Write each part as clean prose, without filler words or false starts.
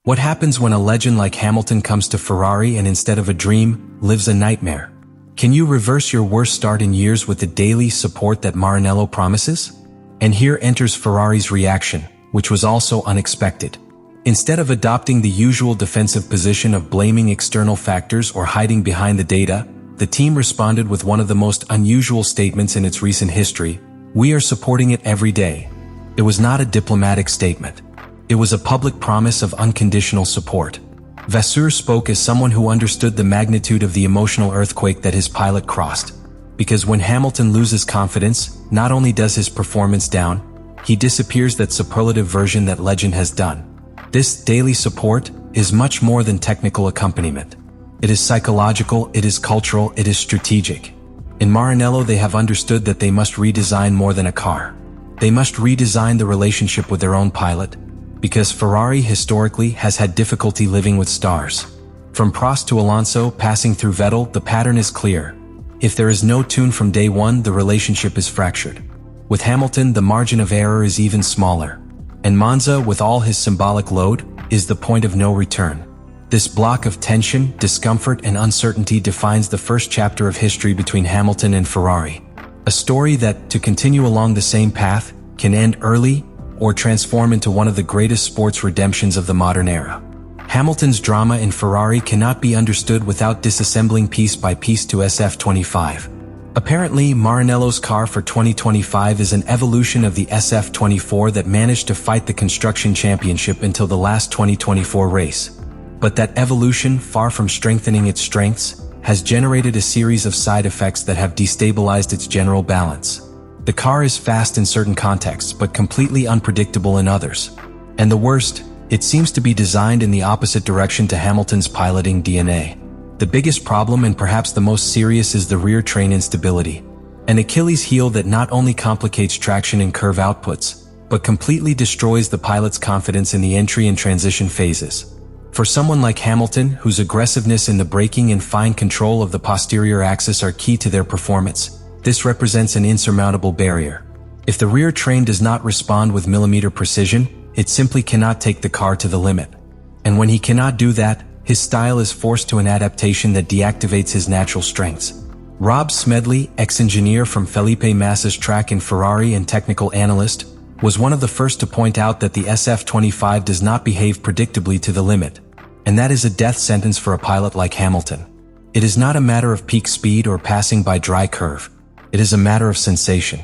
What happens when a legend like Hamilton comes to Ferrari and instead of a dream, lives a nightmare? Can you reverse your worst start in years with the daily support that Maranello promises? And here enters Ferrari's reaction, which was also unexpected. Instead of adopting the usual defensive position of blaming external factors or hiding behind the data, the team responded with one of the most unusual statements in its recent history: "We are supporting it every day." It was not a diplomatic statement. It was a public promise of unconditional support. Vasseur spoke as someone who understood the magnitude of the emotional earthquake that his pilot crossed. Because when Hamilton loses confidence, not only does his performance down, he disappears that superlative version that legend has done. This daily support is much more than technical accompaniment. It is psychological, it is cultural, it is strategic. In Maranello, they have understood that they must redesign more than a car. They must redesign the relationship with their own pilot, because Ferrari historically has had difficulty living with stars. From Prost to Alonso, passing through Vettel, the pattern is clear. If there is no tune from day one, the relationship is fractured. With Hamilton, the margin of error is even smaller. And Monza, with all his symbolic load, is the point of no return. This block of tension, discomfort, and uncertainty defines the first chapter of history between Hamilton and Ferrari. A story that, to continue along the same path, can end early or transform into one of the greatest sports redemptions of the modern era. Hamilton's drama in Ferrari cannot be understood without disassembling piece by piece to SF-25. Apparently, Maranello's car for 2025 is an evolution of the SF-24 that managed to fight the construction championship until the last 2024 race. But that evolution, far from strengthening its strengths, has generated a series of side effects that have destabilized its general balance. The car is fast in certain contexts, but completely unpredictable in others. And the worst, it seems to be designed in the opposite direction to Hamilton's piloting DNA. The biggest problem, and perhaps the most serious, is the rear train instability. An Achilles heel that not only complicates traction and curve outputs, but completely destroys the pilot's confidence in the entry and transition phases. For someone like Hamilton, whose aggressiveness in the braking and fine control of the posterior axis are key to their performance, this represents an insurmountable barrier. If the rear train does not respond with millimeter precision, it simply cannot take the car to the limit. And when he cannot do that, his style is forced to an adaptation that deactivates his natural strengths. Rob Smedley, ex-engineer from Felipe Massa's track in Ferrari and technical analyst, was one of the first to point out that the SF-25 does not behave predictably to the limit. And that is a death sentence for a pilot like Hamilton. It is not a matter of peak speed or passing by dry curve. It is a matter of sensation.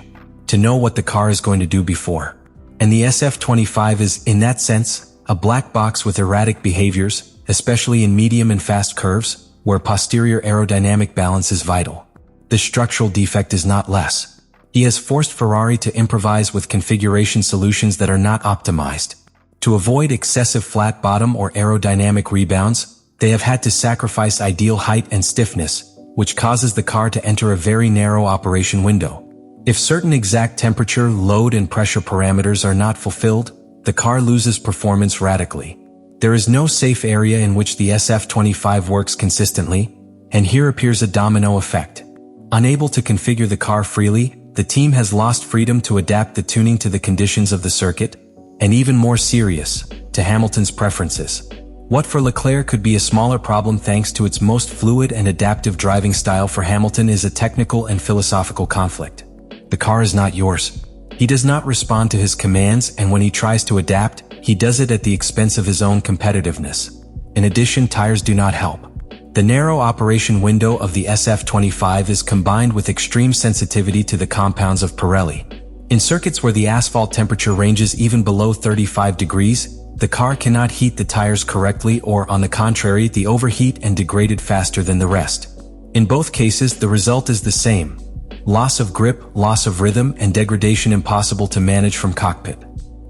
To know what the car is going to do before. And the SF-25 is, in that sense, a black box with erratic behaviors, especially in medium and fast curves, where posterior aerodynamic balance is vital. The structural defect is not less. He has forced Ferrari to improvise with configuration solutions that are not optimized. To avoid excessive flat bottom or aerodynamic rebounds, they have had to sacrifice ideal height and stiffness, which causes the car to enter a very narrow operation window. If certain exact temperature, load, and pressure parameters are not fulfilled, the car loses performance radically. There is no safe area in which the SF-25 works consistently, and here appears a domino effect. Unable to configure the car freely, the team has lost freedom to adapt the tuning to the conditions of the circuit, and even more serious, to Hamilton's preferences. What for Leclerc could be a smaller problem thanks to its most fluid and adaptive driving style for Hamilton is a technical and philosophical conflict. The car is not yours. He does not respond to his commands, and when he tries to adapt, he does it at the expense of his own competitiveness. In addition, tires do not help. The narrow operation window of the SF-25 is combined with extreme sensitivity to the compounds of Pirelli. In circuits where the asphalt temperature ranges even below 35 degrees, the car cannot heat the tires correctly, or on the contrary, they overheat and degraded faster than the rest. In both cases, the result is the same. Loss of grip, loss of rhythm, and degradation impossible to manage from cockpit.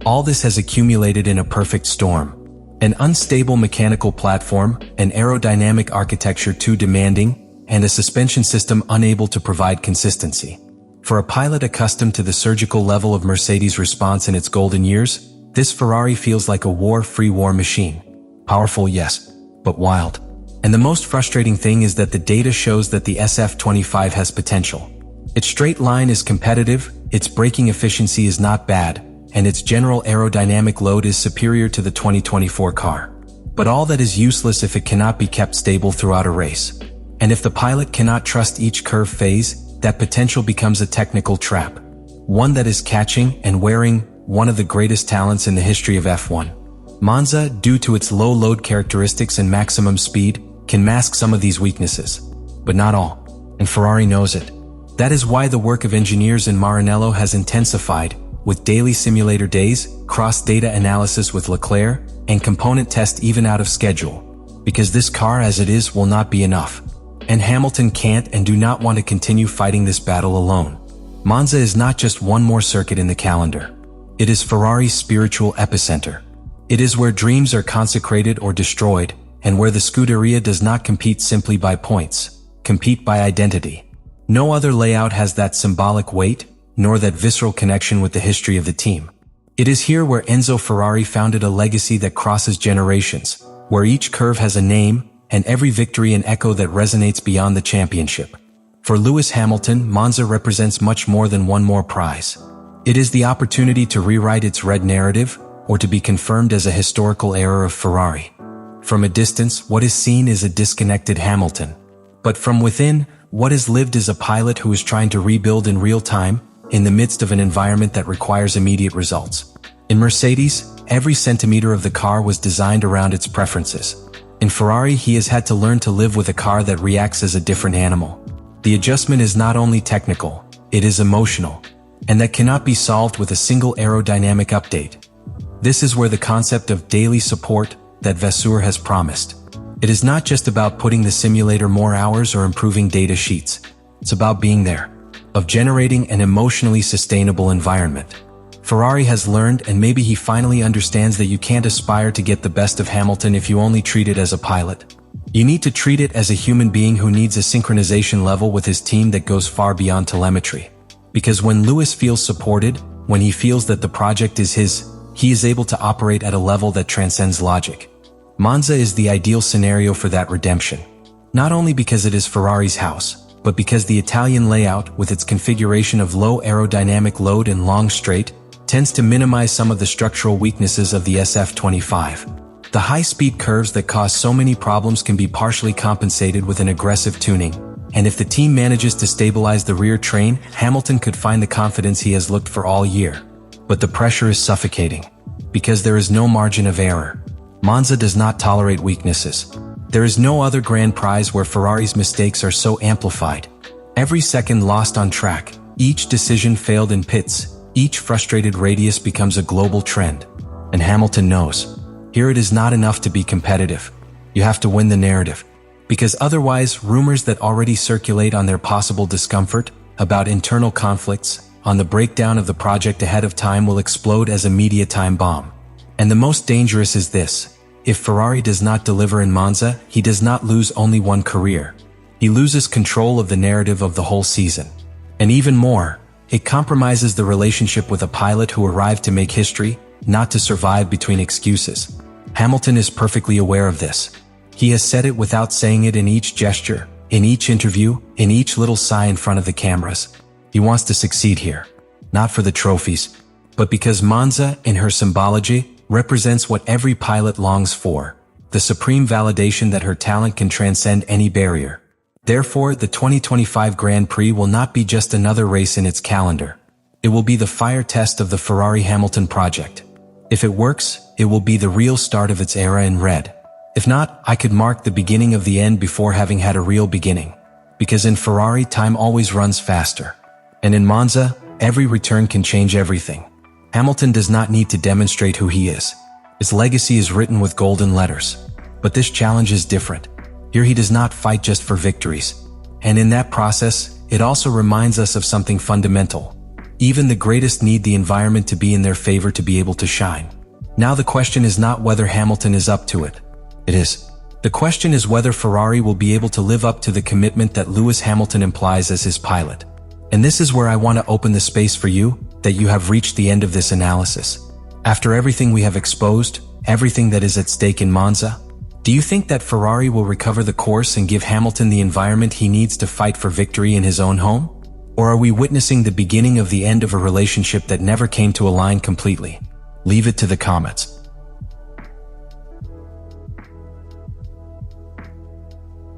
All this has accumulated in a perfect storm. An unstable mechanical platform, an aerodynamic architecture too demanding, and a suspension system unable to provide consistency. For a pilot accustomed to the surgical level of Mercedes' response in its golden years, this Ferrari feels like a war-free war machine. Powerful, yes, but wild. And the most frustrating thing is that the data shows that the SF-25 has potential. Its straight line is competitive, its braking efficiency is not bad, and its general aerodynamic load is superior to the 2024 car. But all that is useless if it cannot be kept stable throughout a race. And if the pilot cannot trust each curve phase, that potential becomes a technical trap. One that is catching and wearing one of the greatest talents in the history of F1. Monza, due to its low load characteristics and maximum speed, can mask some of these weaknesses. But not all. And Ferrari knows it. That is why the work of engineers in Maranello has intensified, with daily simulator days, cross-data analysis with Leclerc, and component test even out of schedule. Because this car as it is will not be enough. And Hamilton can't and do not want to continue fighting this battle alone. Monza is not just one more circuit in the calendar. It is Ferrari's spiritual epicenter. It is where dreams are consecrated or destroyed, and where the Scuderia does not compete simply by points, compete by identity. No other layout has that symbolic weight, nor that visceral connection with the history of the team. It is here where Enzo Ferrari founded a legacy that crosses generations, where each curve has a name, and every victory an echo that resonates beyond the championship. For Lewis Hamilton, Monza represents much more than one more prize. It is the opportunity to rewrite its red narrative, or to be confirmed as a historical error of Ferrari. From a distance, what is seen is a disconnected Hamilton. But from within, what is lived is a pilot who is trying to rebuild in real time, in the midst of an environment that requires immediate results. In Mercedes, every centimeter of the car was designed around its preferences. In Ferrari, he has had to learn to live with a car that reacts as a different animal. The adjustment is not only technical, it is emotional, and that cannot be solved with a single aerodynamic update. This is where the concept of daily support that Vasseur has promised. It is not just about putting the simulator more hours or improving data sheets. It's about being there, of generating an emotionally sustainable environment. Ferrari has learned, and maybe he finally understands, that you can't aspire to get the best of Hamilton if you only treat it as a pilot. You need to treat it as a human being who needs a synchronization level with his team that goes far beyond telemetry. Because when Lewis feels supported, when he feels that the project is his, he is able to operate at a level that transcends logic. Monza is the ideal scenario for that redemption. Not only because it is Ferrari's house, but because the Italian layout, with its configuration of low aerodynamic load and long straight, tends to minimize some of the structural weaknesses of the SF-25. The high-speed curves that cause so many problems can be partially compensated with an aggressive tuning, and if the team manages to stabilize the rear train, Hamilton could find the confidence he has looked for all year. But the pressure is suffocating, because there is no margin of error. Monza does not tolerate weaknesses. There is no other Grand Prix where Ferrari's mistakes are so amplified. Every second lost on track, each decision failed in pits, each frustrated radius becomes a global trend. And Hamilton knows. Here it is not enough to be competitive. You have to win the narrative. Because otherwise, rumors that already circulate on their possible discomfort, about internal conflicts, on the breakdown of the project ahead of time will explode as a media time bomb. And the most dangerous is this. If Ferrari does not deliver in Monza, he does not lose only one career. He loses control of the narrative of the whole season. And even more, it compromises the relationship with a pilot who arrived to make history, not to survive between excuses. Hamilton is perfectly aware of this. He has said it without saying it in each gesture, in each interview, in each little sigh in front of the cameras. He wants to succeed here. Not for the trophies, but because Monza, in her symbology, represents what every pilot longs for, the supreme validation that her talent can transcend any barrier. Therefore, the 2025 Grand Prix will not be just another race in its calendar. It will be the fire test of the Ferrari-Hamilton project. If it works, it will be the real start of its era in red. If not, I could mark the beginning of the end before having had a real beginning. Because in Ferrari, time always runs faster. And in Monza, every return can change everything. Hamilton does not need to demonstrate who he is. His legacy is written with golden letters. But this challenge is different. Here he does not fight just for victories. And in that process, it also reminds us of something fundamental. Even the greatest need the environment to be in their favor to be able to shine. Now the question is not whether Hamilton is up to it. It is. The question is whether Ferrari will be able to live up to the commitment that Lewis Hamilton implies as his pilot. And this is where I want to open the space for you, that you have reached the end of this analysis. After everything we have exposed, everything that is at stake in Monza, do you think that Ferrari will recover the course and give Hamilton the environment he needs to fight for victory in his own home? Or are we witnessing the beginning of the end of a relationship that never came to align completely? Leave it to the comments.